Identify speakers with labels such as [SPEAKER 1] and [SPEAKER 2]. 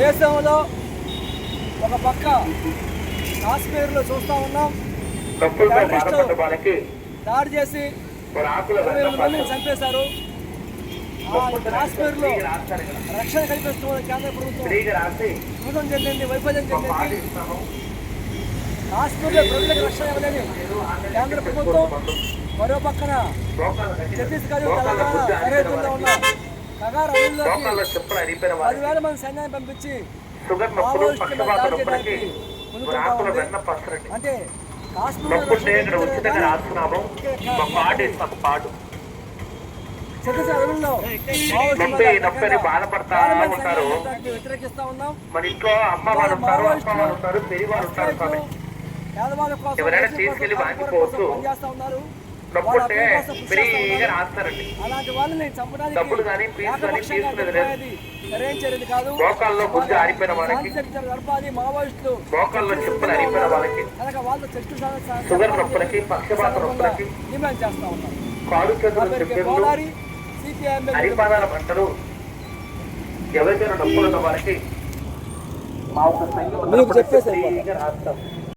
[SPEAKER 1] దేశంలో ఒక పక్క కాశ్మీర్లో చూస్తూ ఉన్నాం, దాడి చేసి 28 మందిని చంపేశారు. కాశ్మీర్లో రక్షణ కల్పిస్తున్న కేంద్ర ప్రభుత్వం చెందింది, వైఫల్యం చెందింది. కాశ్మీర్లో ప్రజలకు రక్షణ ఇవ్వలేని కేంద్ర ప్రభుత్వం మరో పక్కన ఛత్తీస్గఢ్, తెలంగాణ సరిహద్దుల్లో ఉన్న కగార్ అడవుల్లోకి 10,000 మంది సైన్యాన్ని పంపించి మావోయిస్టులను దాడి చేయడానికి ముందుకుంటా ఉంది. అంటే కాశ్మీర్ ఛత్తీస్గఢ్ అడవుల్లో వ్యతిరేకిస్తా ఉన్నాం. పేదవాళ్ళ కోసం పనిచేస్తా ఉన్నారు. అలాంటి వాళ్ళని చంపడానికి సరైన చర్యది కాదు. జరపాలి. మావోయిస్టులు కనుక వాళ్ళ చర్చ డిమాండ్ చేస్తా ఉన్నారు. గోదావరి
[SPEAKER 2] హరిపాదాల పంటలు ఎవరికైనా నొప్పులున్న వారికి మా ఒక సంఘం
[SPEAKER 1] చెప్పేసి